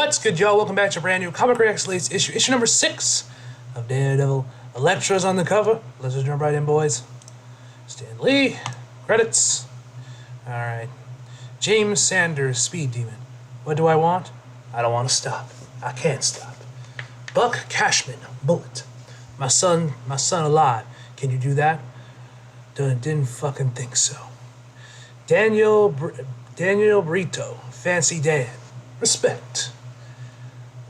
What's good, y'all? Welcome back to a brand new Comic Reacts issue number 6 of Daredevil. Elektra's on the cover. Let's just jump right in, boys. Stan Lee. Credits. Alright. James Sanders, Speed Demon. What do I want? I don't want to stop. I can't stop. Buck Cashman, Bullet. My son alive. Can you do that? Didn't fucking think so. Daniel Brito, Fancy Dan. Respect.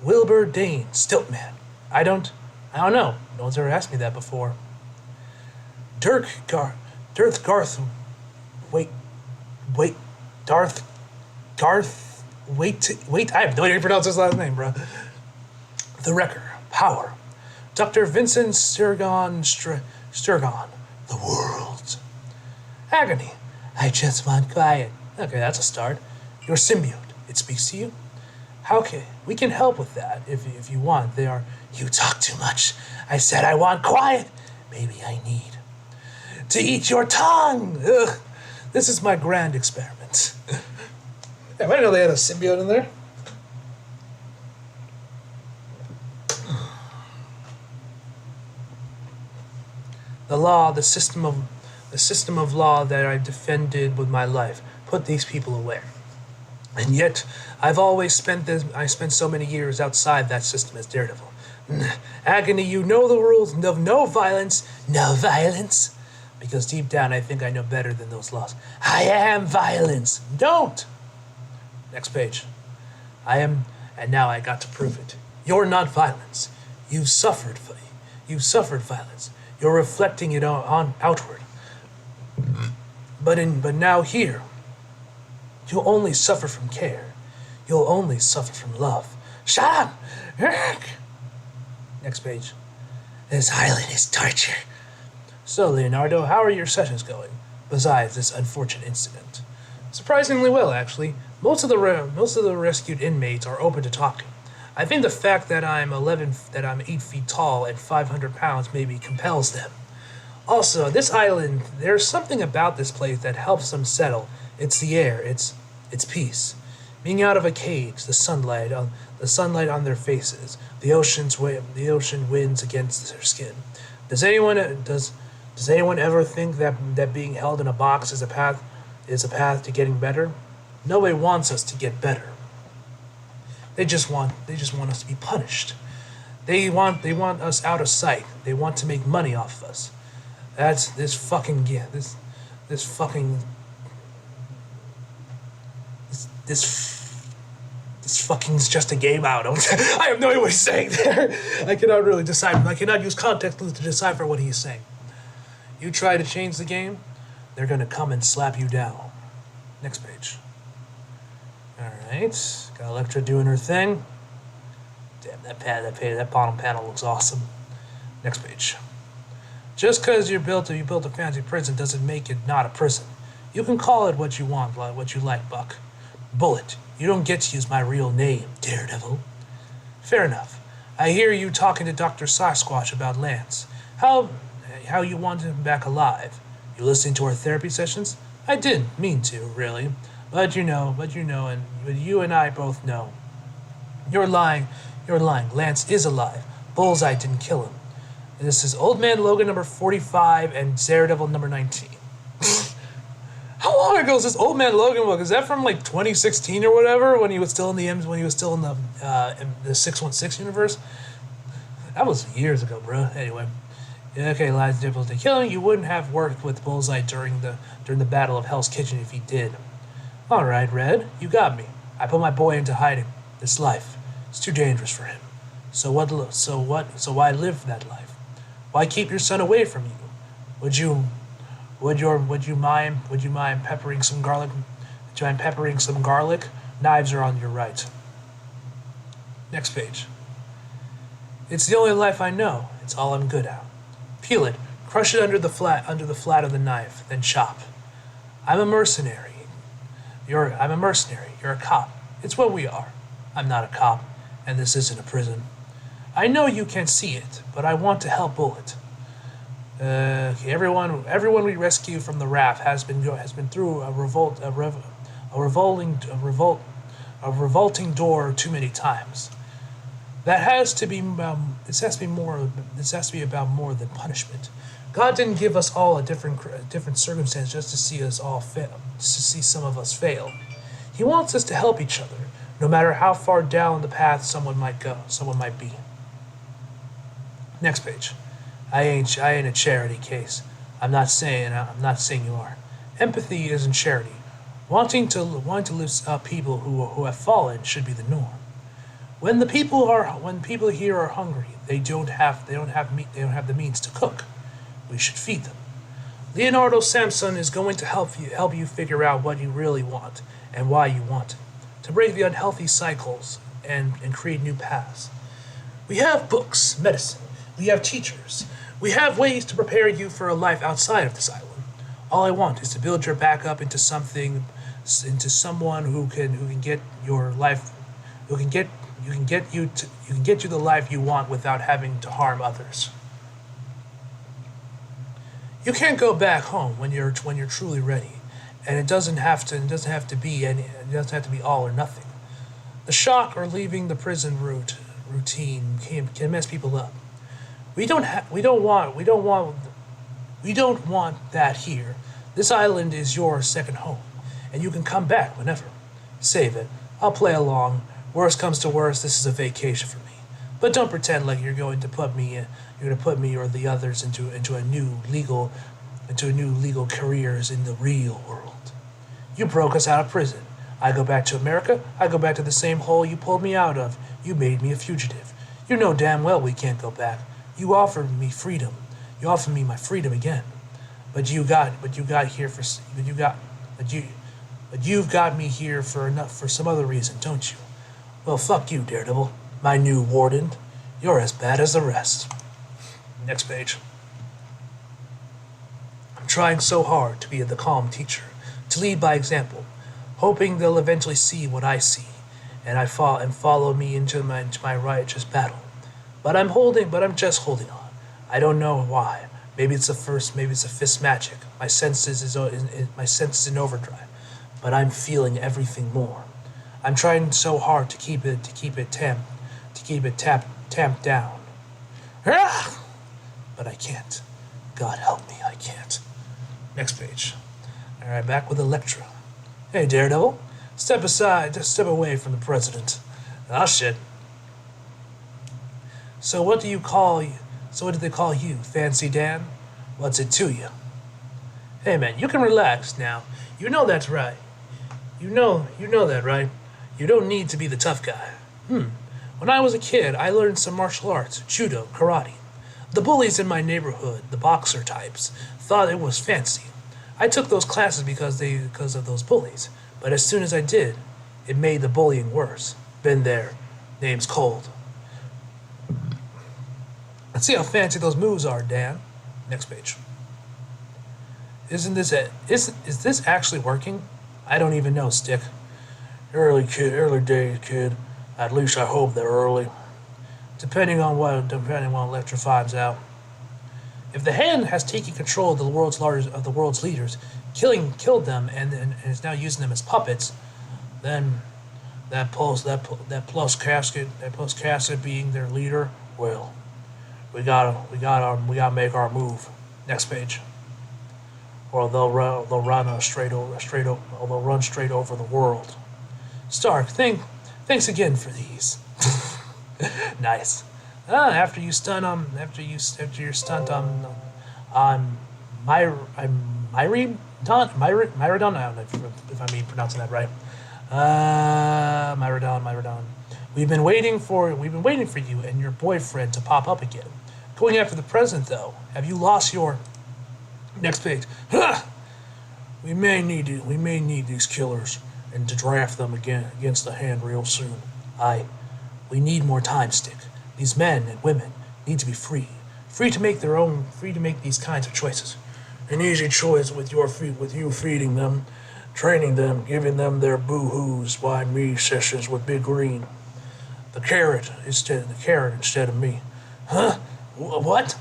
Wilbur Dane, Stiltman. I don't know. No one's ever asked me that before. Darth Garth. Wait. I have no idea how to pronounce his last name, bro. The Wrecker, Power. Dr. Vincent Sturgon, The World. Agony. I just want quiet. Okay, that's a start. Your symbiote. It speaks to you. We can help with that if you want. You talk too much. I said I want quiet. Maybe I need to eat your tongue. Ugh. This is my grand experiment. Yeah, I didn't know they had a symbiote in there. The law, the system of law that I defended with my life, put these people away. And yet, I've always spent so many years outside that system as Daredevil. Agony, you know the rules of no violence. No violence? Because deep down, I think I know better than those laws. I am violence. Don't! Next page. And now I got to prove it. You're not violence. You've suffered violence. You're reflecting it on outward. But now here, you'll only suffer from care. You'll only suffer from love. Shut up! Next page. This island is torture. So, Leonardo, how are your sessions going? Besides this unfortunate incident. Surprisingly well, actually. Most of the rescued inmates are open to talking. I think the fact that I'm 8 feet tall and 500 pounds maybe compels them. Also, this island, there's something about this place that helps them settle. It's the air. It's peace. Being out of a cage, the sunlight on their faces, the ocean winds against their skin. Does anyone ever think that being held in a box is a path to getting better? Nobody wants us to get better. They just want us to be punished. They want us out of sight. They want to make money off of us. That's this fucking is just a game out. I have no idea what he's saying there. I cannot really decipher. I cannot use context clues to decipher what he's saying. You try to change the game, they're gonna come and slap you down. Next page. Alright. Got Elektra doing her thing. Damn, that bottom panel looks awesome. Next page. Just because you built a fancy prison doesn't make it not a prison. You can call it what you want, what you like, Buck. Bullet, you don't get to use my real name, Daredevil. Fair enough. I hear you talking to Dr. Sasquatch about Lance. How you want him back alive. You listening to our therapy sessions? I didn't mean to, really. But you and I both know. You're lying. Lance is alive. Bullseye didn't kill him. This is Old Man Logan number 45 and Daredevil number 19. How long ago is this Old Man Logan book? Is that from like 2016 or whatever? When he was still in the 616 universe? That was years ago, bro. Anyway, okay, lies difficulty killing. You wouldn't have worked with Bullseye during the Battle of Hell's Kitchen if he did. All right, Red, you got me. I put my boy into hiding. This life, it's too dangerous for him. So why live that life? Why keep your son away from you? Would you mind peppering some garlic? Would you mind peppering some garlic? Knives are on your right. Next page. It's the only life I know. It's all I'm good at. Peel it, crush it under the flat of the knife, then chop. I'm a mercenary. You're a cop. It's what we are. I'm not a cop, and this isn't a prison. I know you can't see it, but I want to help Bullet. Everyone we rescue from the raft has been through a a revolting door too many times. That has to be this has to be more. This has to be about more than punishment. God didn't give us all a different circumstance just to see us all fail, just to see some of us fail. He wants us to help each other, no matter how far down the path someone might go, someone might be. Next page. I ain't a charity case. I'm not saying you are. Empathy isn't charity. Wanting to lift up people who have fallen should be the norm. When people here are hungry, they don't have the means to cook. We should feed them. Leonardo Samson is going to help you figure out what you really want and why you want it, to break the unhealthy cycles and create new paths. We have books, medicine, we have teachers, we have ways to prepare you for a life outside of this island. All I want is to build your back up into someone who can get your life, who can get you the life you want without having to harm others. You can't go back home when you're truly ready, and it doesn't have to be all or nothing. The shock or leaving the prison routine can mess people up. We don't want that here. This island is your second home, and you can come back whenever. Save it. I'll play along. Worst comes to worst, this is a vacation for me. But don't pretend like you're going to put me or the others into new legal careers in the real world. You broke us out of prison. I go back to America. I go back to the same hole you pulled me out of. You made me a fugitive. You know damn well we can't go back. You offered me freedom. You offered me my freedom again. But you've got me here for some other reason, don't you? Well, fuck you, Daredevil. My new Warden. You're as bad as the rest. Next page. I'm trying so hard to be the calm teacher, to lead by example, hoping they'll eventually see what I see, and follow me into my righteous battle. But I'm just holding on. I don't know why. Maybe it's a fist magic. My senses in overdrive, but I'm feeling everything more. I'm trying so hard to keep it tamped down. But I can't. God help me, I can't. Next page. All right, back with Elektra. Hey, Daredevil, step aside, just step away from the president. Ah, shit. So what do they call you, Fancy Dan? What's it to you? Hey, man, you can relax now. You know that's right. You know that, right? You don't need to be the tough guy. When I was a kid, I learned some martial arts, judo, karate. The bullies in my neighborhood, the boxer types, thought it was fancy. I took those classes because of those bullies, but as soon as I did, it made the bullying worse. Been there. Name's cold. Let's see how fancy those moves are, Dan. Next page. Is this actually working? I don't even know, Stick. Early days, kid. At least I hope they're early. Depending on what Elektra finds out. If the Hand has taken control of the world's leaders, killed them, and is now using them as puppets, then that plus casket being their leader, well, we gotta make our move. Next page. Or they'll run straight over the world. Stark, thanks again for these. Nice. After your stunt on Myridon, I don't know if I'm pronouncing that right. Myridon. We've been waiting for you and your boyfriend to pop up again. Going after the president, though. Have you lost your... Next page. We may need these killers and to draft them again against the Hand real soon. We need more time, Stick. These men and women need to be free to make these kinds of choices. An easy choice with you feeding them, training them, giving them their boo-hoos, why me sessions with Big Green. The carrot instead of me. Huh? What?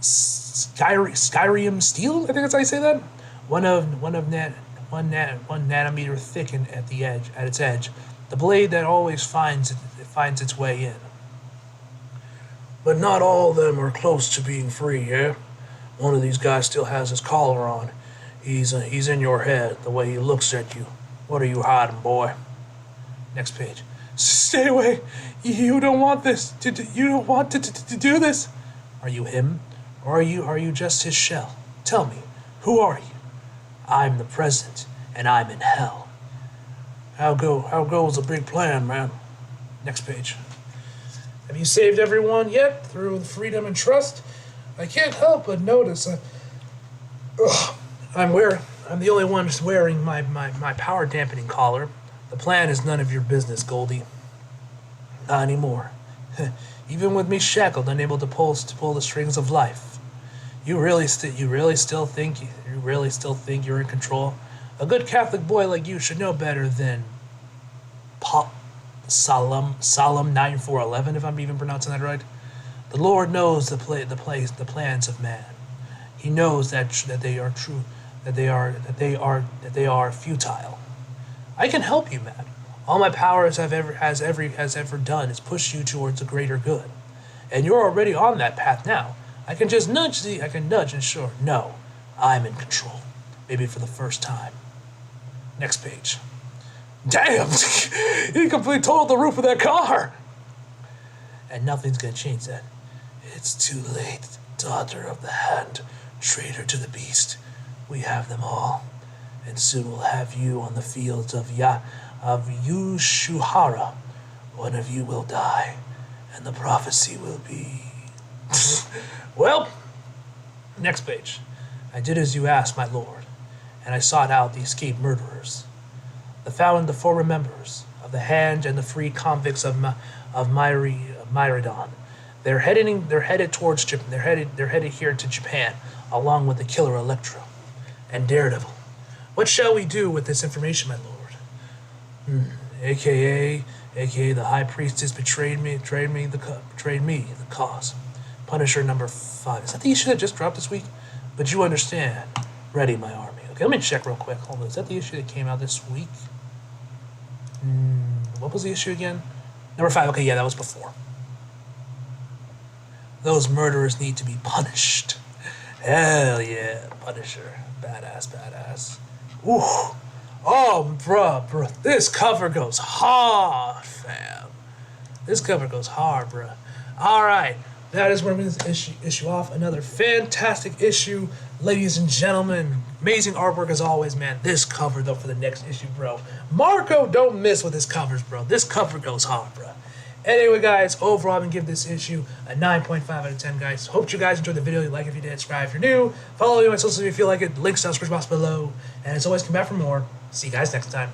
Skyrim Steel? I think that's how you say that. One of one nanometer thick at the edge, at its edge, the blade that always finds its way in. But not all of them are close to being free, yeah? One of these guys still has his collar on. He's in your head, the way he looks at you. What are you hiding, boy? Next page. Stay away! You don't want this. You don't want to do this. Are you him, or are you just his shell? Tell me, who are you? I'm the president, and I'm in hell. How goes the big plan, man? Next page. Have you saved everyone yet through freedom and trust? I can't help but notice. I'm the only one who's wearing my power dampening collar. The plan is none of your business, Goldie. Not anymore. Even with me shackled, unable to pull the strings of life. You really still think you're in control? A good Catholic boy like you should know better than Solemn 9411, if I'm even pronouncing that right. The Lord knows the plans of man. He knows that they are true, that they are futile. I can help you, man. All my powers has ever done is push you towards a greater good, and you're already on that path now. I can just nudge and sure, no, I'm in control. Maybe for the first time. Next page. Damn! He completely totaled the roof of that car! And nothing's gonna change that. It's too late, daughter of the hand, traitor to the beast. We have them all. And soon we'll have you on the fields of Yushuhara. One of you will die, and the prophecy will be... Well, next page. I did as you asked, my lord, and I sought out the escaped murderers. I found the former members of the Hand and the freed convicts of Myridon. They're headed here to Japan, along with the killer Electro and Daredevil. What shall we do with this information, my lord? AKA the High Priestess betrayed me, the cause. Punisher number 5. Is that the issue that just dropped this week? But you understand. Ready, my army. Okay, let me check real quick. Hold on. Is that the issue that came out this week? What was the issue again? Number 5. Okay, yeah, that was before. Those murderers need to be punished. Hell yeah, Punisher. Badass. Ooh. Oh, bruh. This cover goes hard, fam. This cover goes hard, bruh. Alright, that is where I'm going to issue off. Another fantastic issue, ladies and gentlemen. Amazing artwork as always, man. This cover, though, for the next issue, bro. Marco, don't miss with his covers, bro. This cover goes hard, bro. Anyway, guys, overall, I'm going to give this issue a 9.5 out of 10, guys. Hope you guys enjoyed the video. Like if you did, subscribe if you're new. Follow me on my socials if you feel like it. Links down in the description box below. And as always, come back for more. See you guys next time.